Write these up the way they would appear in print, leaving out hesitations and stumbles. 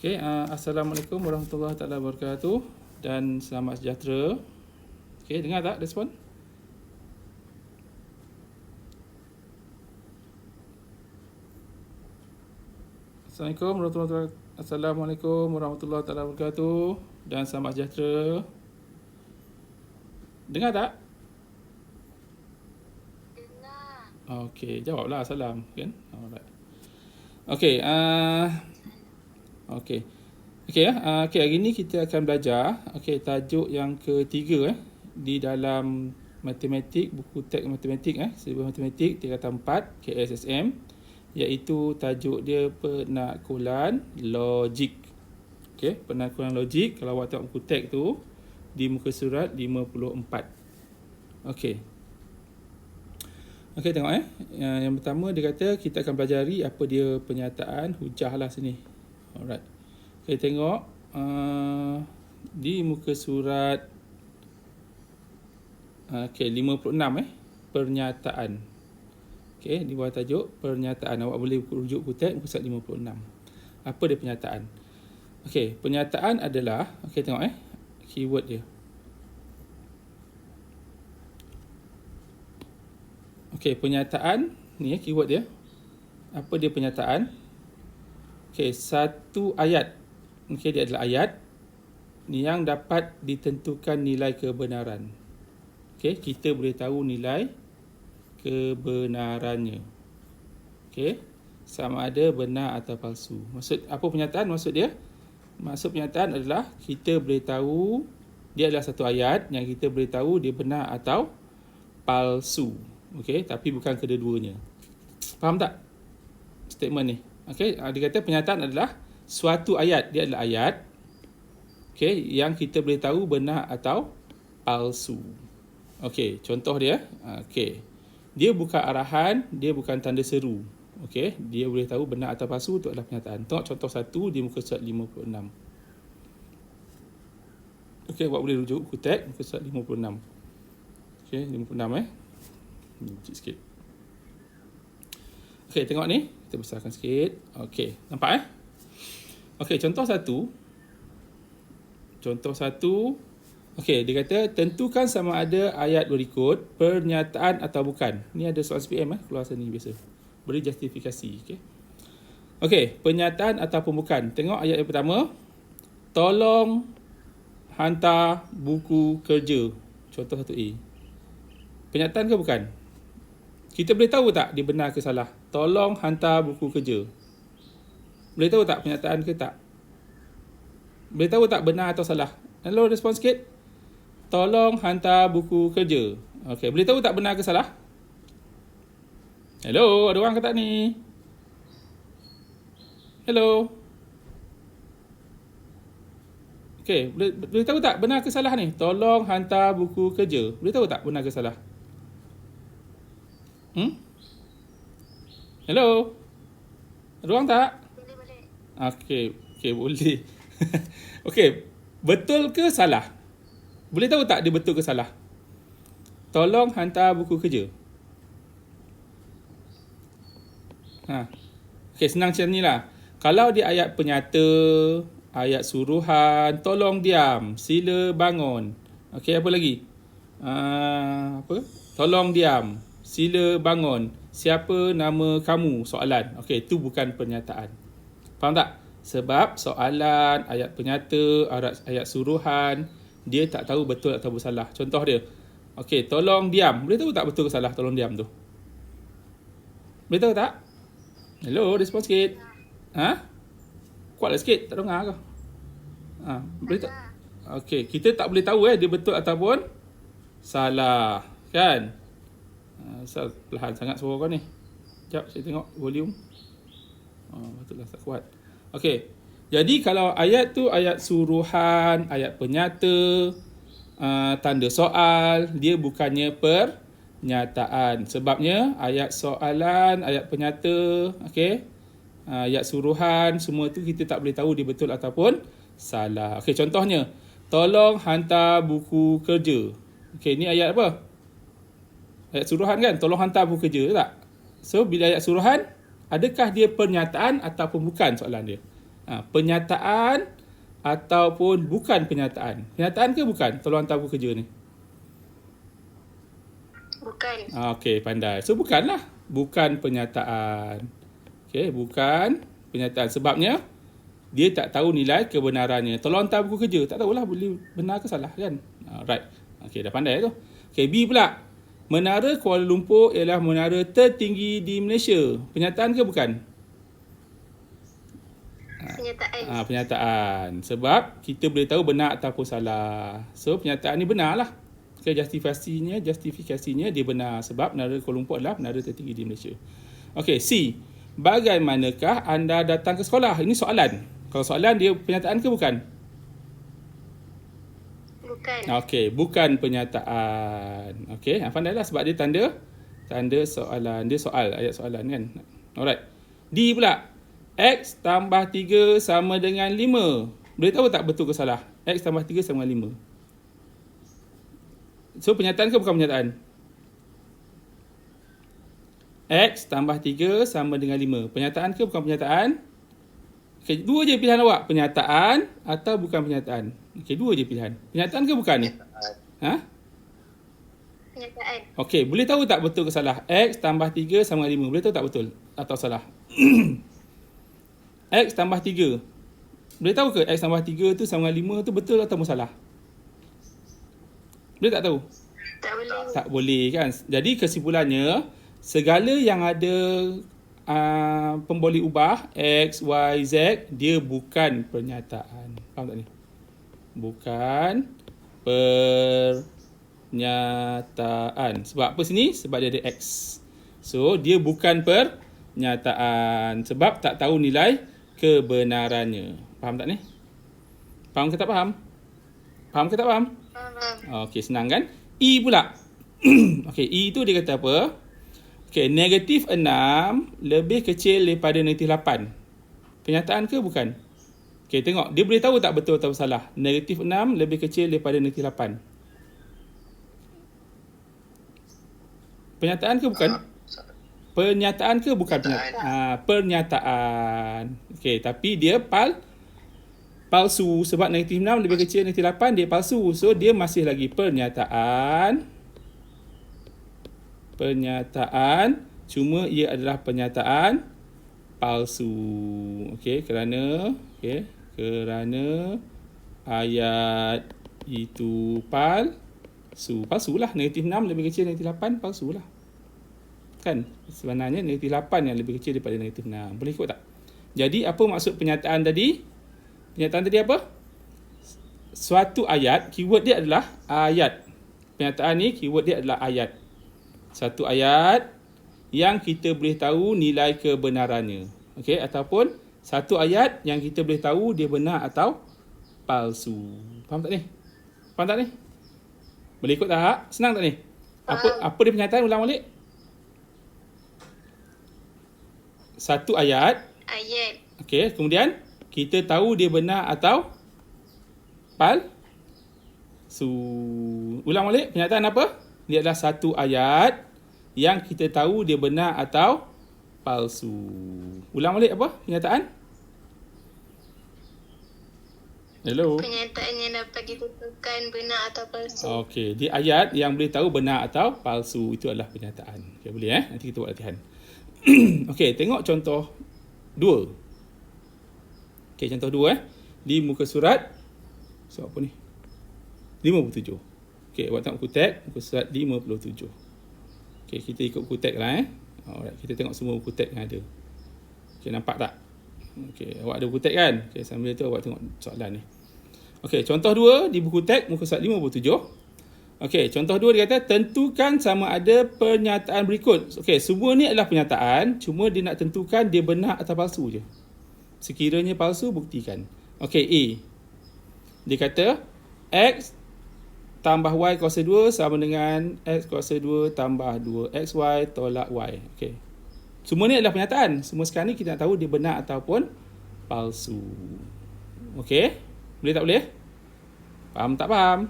Okey, Assalamualaikum warahmatullahi taala wabarakatuh dan selamat sejahtera. Okey, dengar tak respon? Assalamualaikum warahmatullahi taala wabarakatuh dan selamat sejahtera. Dengar tak? Dengar. Okey, jawablah salam kan. Alright. Okey, okey. Okey, hari ni kita akan belajar tajuk yang ketiga di dalam matematik, buku teks matematik sebuah matematik tingkatan 4 KSSM, iaitu tajuk dia penakulan logik. Okey, penakulan logik. Kalau awak tengok buku teks tu di muka surat 54. Okey. Okey, tengok Yang pertama dia kata kita akan pelajari apa dia penyataan hujah lah sini. Alright. Okey, tengok di muka surat 56 pernyataan. Okey, di bawah tajuk pernyataan. Awak boleh rujuk buku teks muka surat 56. Apa dia pernyataan? Okey, pernyataan adalah tengok keyword dia. Okey, pernyataan ni keyword dia. Apa dia pernyataan? Okey, satu ayat. Okey, dia adalah ayat yang dapat ditentukan nilai kebenaran. Okey, kita boleh tahu nilai kebenarannya. Okey, sama ada benar atau palsu. Maksud apa pernyataan? Maksud pernyataan adalah kita boleh tahu dia adalah satu ayat yang kita boleh tahu dia benar atau palsu. Okey, tapi bukan kedua-duanya. Faham tak statement ni? Okey, dia kata pernyataan adalah suatu ayat. Dia adalah ayat yang kita boleh tahu benar atau palsu. Okey, contoh dia. Okey, dia bukan arahan, dia bukan tanda seru. Okey, dia boleh tahu benar atau palsu, itu adalah pernyataan. Tengok contoh satu di muka surat 56. Okey, awak boleh rujuk buku teks muka surat 56. Okey, 56 Kecil sikit. Okey, tengok ni. Kita besarkan sikit. Okey, nampak Okey, contoh satu. Okey, dia kata tentukan sama ada ayat berikut pernyataan atau bukan. Ni ada soal SPM keluar sini biasa. Beri justifikasi. Okey, pernyataan ataupun bukan. Tengok ayat yang pertama. Tolong hantar buku kerja. Contoh 1A. Pernyataan ke bukan? Kita boleh tahu tak dia benar ke salah? Tolong hantar buku kerja. Boleh tahu tak pernyataan ke tak? Boleh tahu tak benar atau salah? Hello, respon sikit. Tolong hantar buku kerja. Okey, boleh tahu tak benar ke salah? Hello, ada orang ke tak ni? Hello. Okey, boleh tahu tak benar ke salah ni? Tolong hantar buku kerja. Boleh tahu tak benar ke salah? Hello. Ada orang tak? Boleh. Okey, boleh. Okey, betul ke salah? Boleh tahu tak dia betul ke salah? Tolong hantar buku kerja. Okey, senang macam ni lah. Kalau dia ayat penyata, ayat suruhan, tolong diam, sila bangun. Okey, apa lagi? Tolong diam, sila bangun. Siapa nama kamu? Soalan. Okey, itu bukan pernyataan. Faham tak? Sebab soalan, ayat penyata, ayat suruhan, dia tak tahu betul atau salah. Contoh dia. Okey, tolong diam. Boleh tahu tak betul ke salah tolong diam tu? Boleh tahu tak? Hello, respon sikit. Kuatlah sikit, tak dengar ke? Boleh tak? Okey, kita tak boleh tahu dia betul ataupun salah, kan? Perlahan sangat suara kau ni. Sekejap, saya tengok volume. Betullah tak kuat. Okey, jadi kalau ayat tu ayat suruhan, ayat penyata, tanda soal, dia bukannya pernyataan. Sebabnya ayat soalan, ayat penyata, ayat suruhan, semua tu kita tak boleh tahu dia betul ataupun salah. Okey, contohnya, tolong hantar buku kerja. Okey, ni ayat apa? Ayat suruhan kan? Tolong hantar buku kerja, tak? So, bila ayat suruhan, adakah dia pernyataan ataupun bukan soalan dia? Penyataan ataupun bukan penyataan. Penyataan ke bukan? Tolong hantar buku kerja ni. Bukan. Okey, pandai. So, bukanlah. Bukan penyataan. Okey, bukan penyataan. Sebabnya, dia tak tahu nilai kebenarannya. Tolong hantar buku kerja. Tak tahulah boleh benar ke salah kan? Right. Okey, dah pandai tu. Okey, B pula. Menara Kuala Lumpur ialah menara tertinggi di Malaysia. Penyataan ke bukan? Penyataan. Penyataan. Sebab kita boleh tahu benar ataupun salah. So, penyataan ni benar lah. Okay, justifikasinya dia benar. Sebab menara Kuala Lumpur adalah menara tertinggi di Malaysia. Okey, C. Bagaimanakah anda datang ke sekolah? Ini soalan. Kalau soalan dia penyataan ke bukan? Bukan. Okey, bukan penyataan. Okey, pandailah sebab dia tanda soalan. Dia soal, ayat soalan kan. Alright. D pula. X tambah 3 sama dengan 5. Boleh tahu tak betul ke salah? X tambah 3 sama dengan 5. So, penyataan ke bukan penyataan? X tambah 3 sama dengan 5. Penyataan ke bukan penyataan? Okay, dua je pilihan awak. Penyataan atau bukan penyataan? Okay, dua je pilihan. Penyataan ke bukan ni? Penyataan. Okay, boleh tahu tak betul ke salah? X tambah 3 sama dengan 5. Boleh tahu tak betul atau salah? X tambah 3. Boleh tahu ke X tambah 3 tu sama dengan 5 tu betul atau salah? Boleh tak tahu? Tak boleh. Tak boleh kan? Jadi kesimpulannya, segala yang ada pemboleh ubah X, Y, Z, dia bukan pernyataan. Faham tak ni? Bukan pernyataan. Sebab apa sini? Sebab dia ada X. So, dia bukan pernyataan. Sebab tak tahu nilai kebenarannya. Faham tak ni? Faham ke tak faham? Faham ke tak faham? Faham. Okey, senang kan? E pula. Okey, E tu dia kata apa? Okey, negatif 6 lebih kecil daripada negatif 8. Penyataan ke bukan? Okey, tengok. Dia boleh tahu tak betul atau salah? Negatif 6 lebih kecil daripada negatif 8. Penyataan ke bukan? Pernyataan ke bukan penyataan? Pernyataan. Okey, tapi dia palsu sebab negatif 6 lebih kecil negatif 8 dia palsu. So dia masih lagi pernyataan. Pernyataan, cuma ia adalah pernyataan palsu. Okey, kerana ayat itu palsu. Palsulah, negatif 6 lebih kecil negatif 8 palsulah. Kan? Sebenarnya negatif 8 yang lebih kecil daripada negatif 6. Boleh ikut tak? Jadi apa maksud pernyataan tadi? Pernyataan tadi apa? Suatu ayat, keyword dia adalah ayat. Pernyataan ni keyword dia adalah ayat. Satu ayat yang kita boleh tahu nilai kebenarannya. Okey, ataupun satu ayat yang kita boleh tahu dia benar atau palsu. Faham tak ni? Faham tak ni? Boleh ikut tak? Senang tak ni? Apa dia pernyataan? Ulang balik. Satu ayat. Okey, kemudian kita tahu dia benar atau palsu. Ulang balik, pernyataan apa? Dia adalah satu ayat yang kita tahu dia benar atau palsu. Ulang balik apa pernyataan? Hello. Pernyataan yang dapat ditentukan benar atau palsu. Okey, dia ayat yang boleh tahu benar atau palsu. Itu adalah pernyataan. Okey, boleh nanti kita buat latihan. Okey, tengok contoh 2. Okey, contoh 2 di muka surat apa ni? 57. Okey, awak tengok buku teks muka surat 57. Okey, kita ikut buku teks lah Alright, kita tengok semua buku teks yang ada. Okey, nampak tak? Okey, awak ada buku teks kan? Okey, sambil tu awak tengok soalan ni. Okey, contoh 2 di buku teks muka surat 57. Okey, contoh 2 dia kata tentukan sama ada pernyataan berikut. Okey, semua ni adalah pernyataan, cuma dia nak tentukan dia benar atau palsu je. Sekiranya palsu, buktikan. Okey, A. Dia kata X tambah Y kuasa 2 sama dengan X kuasa 2 tambah 2XY tolak Y. Okey. Semua ni adalah pernyataan. Semua sekarang ni kita nak tahu dia benar ataupun palsu. Okey. Boleh tak boleh? Faham tak faham?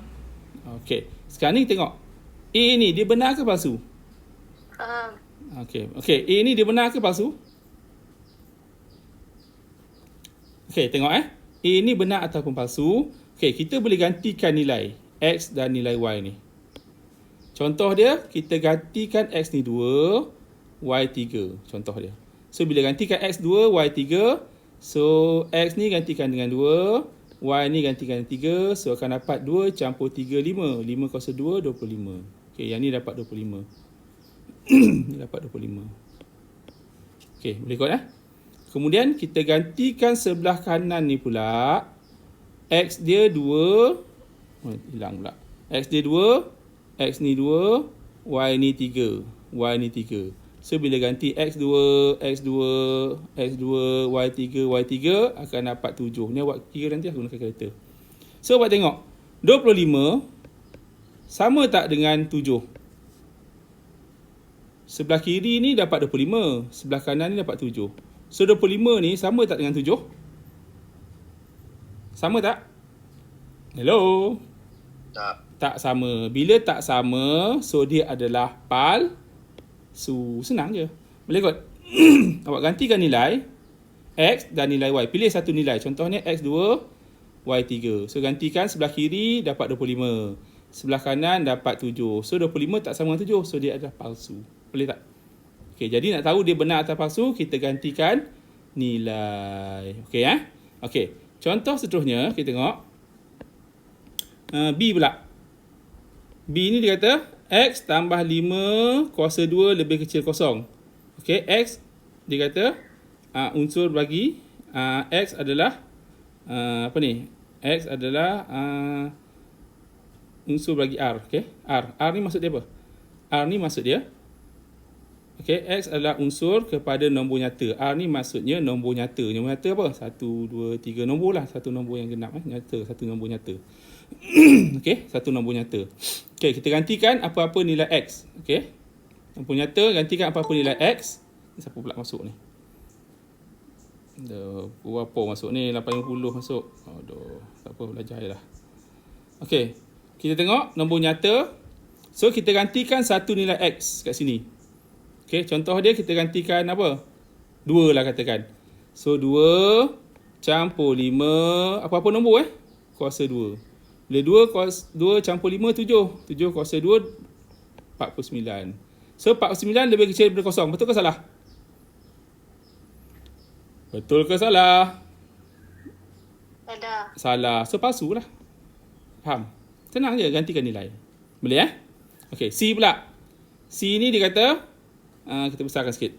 Okey. Sekarang ni tengok. A ni dia benar ke palsu? Faham. Okey. A ni dia benar ke palsu? Okey, tengok Ini benar ataupun palsu. Okey, kita boleh gantikan nilai X dan nilai Y ni. Contoh dia, kita gantikan X ni 2, Y 3. Contoh dia. So, bila gantikan X 2, Y 3. So, X ni gantikan dengan 2. Y ni gantikan 3. So, akan dapat 2 campur 3, 5. 5 kuasa 2, 25. Okey, yang ni dapat 25. Ni dapat 25. Okey, boleh ikut Kemudian, kita gantikan sebelah kanan ni pula. X dia 2. Hilang pula. X dia 2. X ni 2, Y ni 3. Y ni 3. So, bila ganti X2, X2, X2, Y3, Y3 akan dapat 7. Ni awak kira nanti aku gunakan kalkulator. So, awak tengok. 25 sama tak dengan 7? Sebelah kiri ni dapat 25. Sebelah kanan ni dapat 7. So, 25 ni sama tak dengan 7? Sama tak? Hello? Tak. Tak sama. Bila tak sama, so dia adalah palsu. Senang je. Boleh kot? Awak gantikan nilai X dan nilai Y. Pilih satu nilai. Contohnya X2, Y3. So, gantikan sebelah kiri dapat 25. Sebelah kanan dapat 7. So, 25 tak sama dengan 7. So, dia adalah palsu. Boleh tak? Okey, jadi nak tahu dia benar atau palsu, kita gantikan nilai. Okey, Okey. Contoh seterusnya, kita tengok. B pula. B ni dia kata X tambah 5 kuasa 2 lebih kecil kosong. Okey, X dia kata unsur bagi X adalah apa ni? X adalah unsur bagi R. Okey, R ni maksud dia apa? R ni maksud dia okey, X adalah unsur kepada nombor nyata. R ni maksudnya nombor nyata. Nombor nyata apa? 1, 2, 3 nombor lah. Satu nombor yang genap nyata. Satu nombor nyata. Okey, satu nombor nyata. Okey, kita gantikan apa-apa nilai X. Okey. Nombor nyata gantikan apa-apa nilai X. Siapa pula masuk ni? Berapa masuk ni? 80 masuk. Aduh, tak apa, belajar je lah. Okey, kita tengok nombor nyata. So, kita gantikan satu nilai X kat sini. Okey, contoh dia kita gantikan apa? 2 lah katakan. So, 2 campur 5. Apa-apa nombor kuasa 2. Bila 2 campur 5, 7. 7 kuasa 2, 49. So, 49 lebih kecil daripada kosong. Betul ke salah? Betul ke salah? Salah. So, palsu lah. Faham? Senang je gantikan nilai. Boleh Okey, C pula. C ni dia kata, kita besarkan sikit.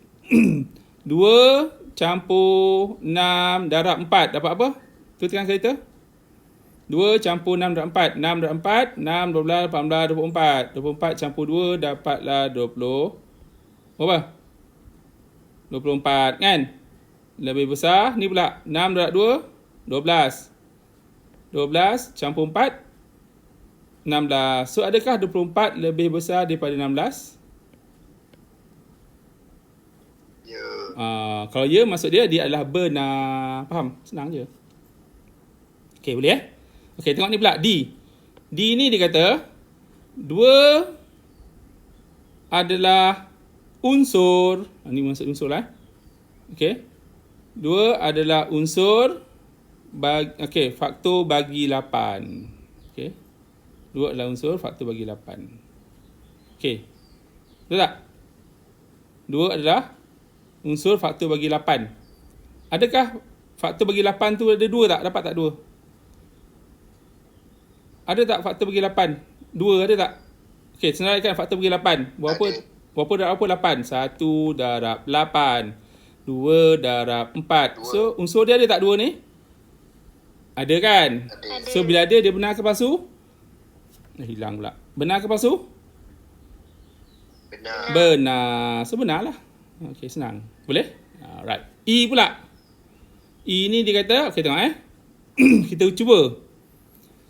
2 campur 6 darab 4. Dapat apa? Tu tekan kereta. 2 campur 6 darab 4. 6 darab 4. 6, 12, 18, 24. 24 campur 2 dapatlah 20. Berapa? 24 kan? Lebih besar. Ni pula. 6 darab 2. 12. 12 campur 4. 16. So, adakah 24 lebih besar daripada 16? Ya. Kalau ya, maksud dia adalah benar. Faham? Senang je. Okey, boleh Okey, tengok ni pula. D. D ni dia kata 2 adalah unsur. Ni maksud unsur lah. Okey. 2 adalah unsur faktor bagi 8. Okey. 2 adalah unsur faktor bagi 8. Okey. Betul tak? 2 adalah unsur faktor bagi 8. Adakah faktor bagi 8 tu ada 2 tak? Dapat tak 2? Ada tak faktor bagi 8? 2 ada tak? Okey, senaraikan faktor bagi 8. Berapa darab apa 8? 1 darab 8. 2 darab 4. So, unsur dia ada tak 2 ni? Ada kan? Ada. So, bila ada, dia benar ke palsu? Hilang pula. Benar ke palsu? Benar. Benar. So, benar lah. Okey, senang. Boleh? Alright. E pula. E ni dia kata, okey tengok kita cuba.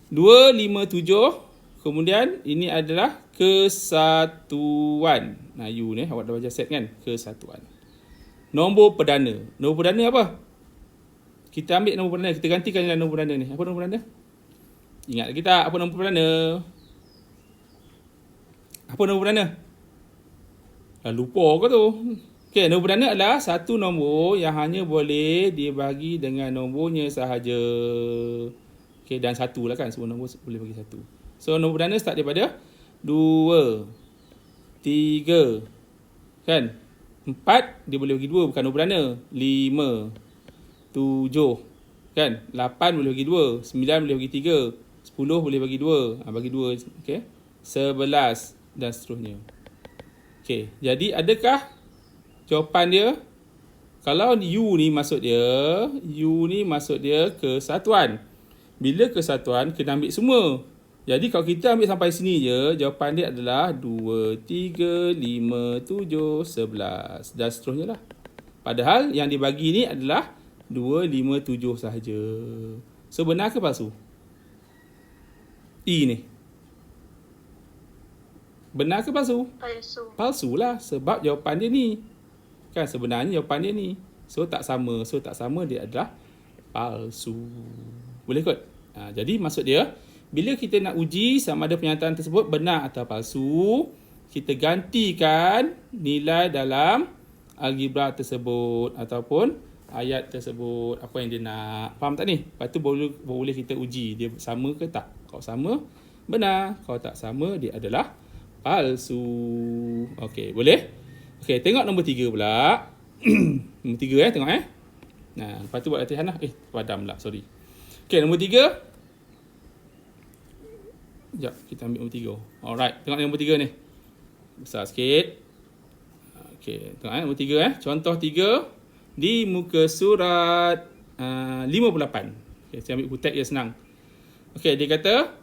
2, 5, 7. Kemudian, ini adalah kesatuan. U ni, awak dah baca set kan? Kesatuan. Nombor perdana. Nombor perdana apa? Kita ambil nombor perdana. Kita gantikan nilai nombor perdana ni. Apa nombor perdana? Ingat lagi tak? Apa nombor perdana? Apa nombor perdana? Lupa ke tu? Okey, nombor perdana adalah satu nombor yang hanya boleh dibagi dengan nombornya sahaja. Okey, dan satu lah kan. Semua nombor boleh bagi satu. So, nombor perdana start daripada 2, 3, kan? 4 dia boleh bagi 2, bukan nombor perdana. 5, 7, kan? 8 boleh bagi 2, 9 boleh bagi 3, 10 boleh bagi 2. Bagi 2, okey. 11 dan seterusnya. Okey, jadi adakah jawapan dia? Kalau U ni maksud dia kesatuan. Bila kesatuan, kena ambil semua. Jadi kalau kita ambil sampai sini je, jawapan dia adalah 2, 3, 5, 7, 11 dan seterusnya lah. Padahal yang dibagi ni adalah 2, 5, 7 sahaja. So benar ke palsu? E ni. Benar ke palsu? Palsu. Palsu lah sebab jawapan dia ni. Kan sebenarnya jawapan dia ni. So tak sama dia adalah palsu. Boleh kot? Jadi maksud dia, bila kita nak uji sama ada pernyataan tersebut benar atau palsu, kita gantikan nilai dalam algebra tersebut ataupun ayat tersebut, apa yang dia nak. Faham tak ni? Lepas tu boleh kita uji dia sama ke tak. Kalau sama, benar. Kalau tak sama, dia adalah palsu. Okey, boleh? Okey, tengok nombor 3 pula. Nombor 3 tengok Nah, lepas tu buat latihan lah. Padam pula, sorry. Okey, nombor 3. Sekejap, kita ambil nombor 3. Alright, tengok nombor 3 ni. Besar sikit. Okey, tengok nombor 3 Contoh 3 di muka surat 58. Okey, saya ambil buku teks dia senang. Okey, dia kata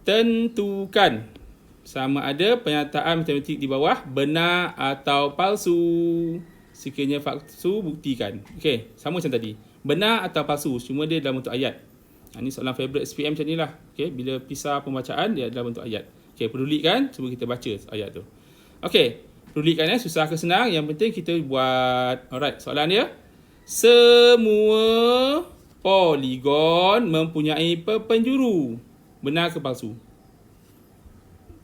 tentukan sama ada pernyataan matematik di bawah benar atau palsu. Sekiranya palsu, buktikan. Okey, sama macam tadi. Benar atau palsu, cuma dia dalam bentuk ayat. Ini soalan favorite SPM macam ni lah. Okey, bila pisah pembacaan, dia dalam bentuk ayat. Okey, pedulikan, cuba kita baca ayat tu. Okey, pedulikan susah ke senang, yang penting kita buat. Alright, soalan dia. Semua poligon mempunyai perpenjuru. Benar ke palsu?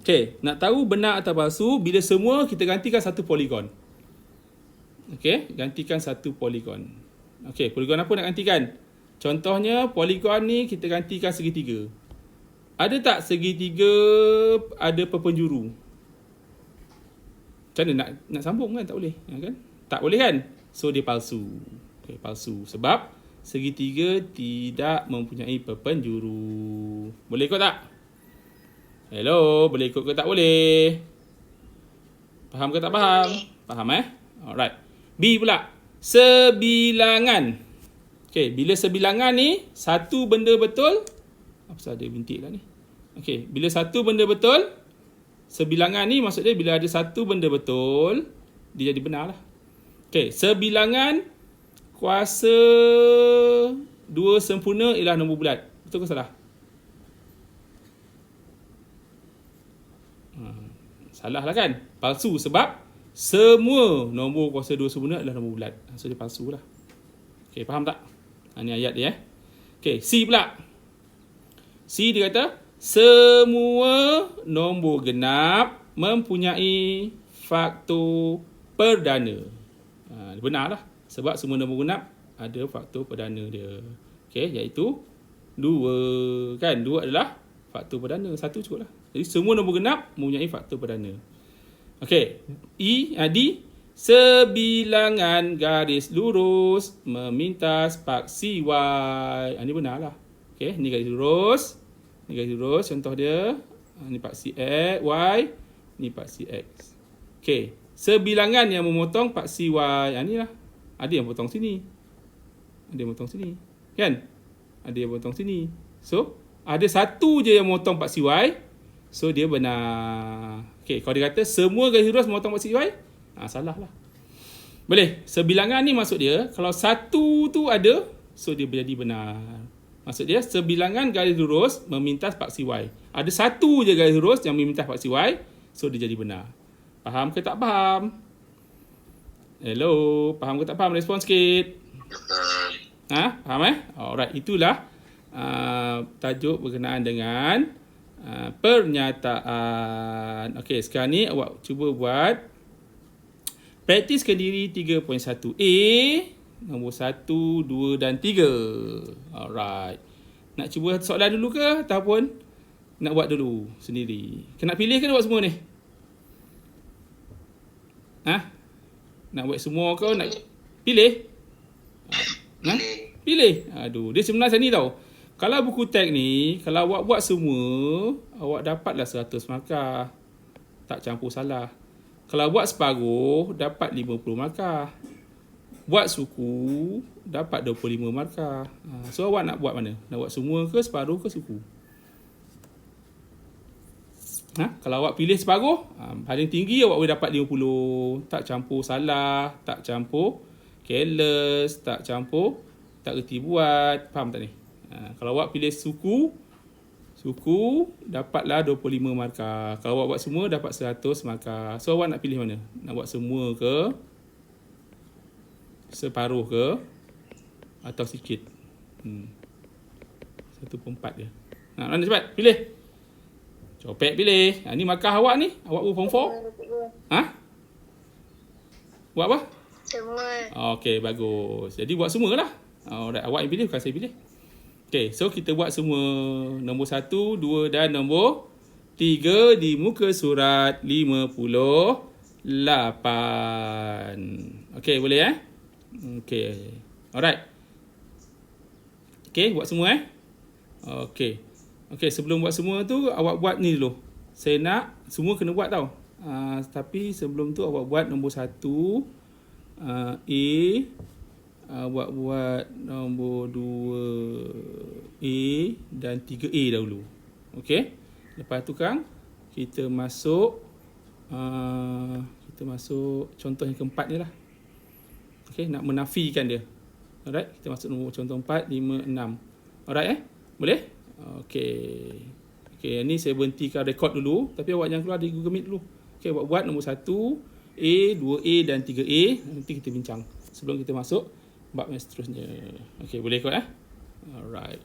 Okey, nak tahu benar atau palsu, bila semua kita gantikan satu poligon. Okey, gantikan satu poligon. Okey, poligon apa nak gantikan? Contohnya, poligon ni kita gantikan segitiga. Ada tak segitiga ada perpenjuru? Macam mana nak sambung kan? Tak boleh. Kan? Tak boleh kan? So, dia palsu. Okay, palsu. Sebab segitiga tidak mempunyai perpenjuru. Boleh ikut tak? Hello, boleh ikut ke tak boleh? Faham ke tak faham? Faham Alright. B pula. Sebilangan. Okay, bila sebilangan ni satu benda betul. Apa sahaja bintik lah ni. Okay, bila satu benda betul, sebilangan ni maksud dia bila ada satu benda betul, dia jadi benar lah. Okay, sebilangan kuasa 2 sempurna ialah nombor bulat. Betul ke salah? Salah lah kan? Palsu sebab semua nombor kuasa 2 sempurna adalah nombor bulat. So dia palsu lah. Okay, faham tak? Ini ayat dia Okay, C pula. C dia kata semua nombor genap mempunyai faktor perdana. Benar lah. Sebab semua nombor genap ada faktor perdana dia. Okay, iaitu 2. Kan? 2 adalah faktor perdana. 1 cukup lah. Jadi semua nombor genap mempunyai faktor perdana. Okay, D. Sebilangan garis lurus memintas paksi Y. Ini benar lah. Okay, ni garis lurus. Ni garis lurus. Contoh dia. Ni paksi X, Y. Ni paksi X. Okay, sebilangan yang memotong paksi Y. Ini lah. Ada yang potong sini. Ada yang potong sini. Kan? Ada yang potong sini. So, ada satu je yang memotong paksi Y. So, dia benar. Okay, kalau dia kata semua garis lurus memotong paksi Y, salah lah. Boleh. Sebilangan ni maksud dia, kalau satu tu ada, so dia menjadi benar. Maksud dia, sebilangan garis lurus memintas paksi Y. Ada satu je garis lurus yang memintas paksi Y, so dia jadi benar. Faham ke tak faham? Hello, faham ke tak faham? Respon sikit. Faham Alright, itulah tajuk berkenaan dengan pernyataan. Okey, sekarang ni awak cuba buat Praktiskan diri 3.1A. Nombor 1, 2 dan 3. Alright. Nak cuba soalan dulu ke ataupun nak buat dulu sendiri? Kena pilih ke nak buat semua ni? Nak buat semua ke nak pilih? Pilih. Aduh, dia sebenarnya ni tau. Kalau buku teks ni, kalau awak buat semua, awak dapatlah 100 markah. Tak campur salah. Kalau buat separuh, dapat 50 markah. Buat suku, dapat 25 markah. So, awak nak buat mana? Nak buat semua ke, separuh ke, suku? Kalau awak pilih separuh, paling tinggi awak boleh dapat 50. Tak campur salah, tak campur careless, tak campur, tak reti buat. Faham tak ni? Kalau awak pilih suku, dapatlah 25 markah. Kalau awak buat semua, dapat 100 markah. So, awak nak pilih mana? Nak buat semua ke? Separuh ke? Atau sikit? 1/4 je. Mana cepat? Pilih. Copek pilih. Ni markah awak ni. Awak pun form 4. Buat apa? Semua. Okey, bagus. Jadi buat semualah. Alright, awak yang pilih, bukan saya pilih. Okey, so kita buat semua nombor 1, 2 dan nombor 3 di muka surat 58. Okey, boleh Okey. Alright. Okey, buat semua Okey. Okey, sebelum buat semua tu awak buat ni dulu. Saya nak semua kena buat tau. Tapi sebelum tu awak buat nombor 1 A, awak buat nombor 2 A dan 3A dahulu. Okey. Lepas tu kan kita masuk contoh yang keempat ni lah. Okey, nak menafikan dia. Alright, kita masuk nombor contoh 4, 5, 6. Alright Boleh? Okey. Okey, ni saya berhentikan rekod dulu, tapi awak jangan keluar dari Google Meet dulu. Okey, awak buat nombor 1 A, 2A dan 3A. Nanti kita bincang sebelum kita masuk bab yang seterusnya. Okey, boleh ikut Alright.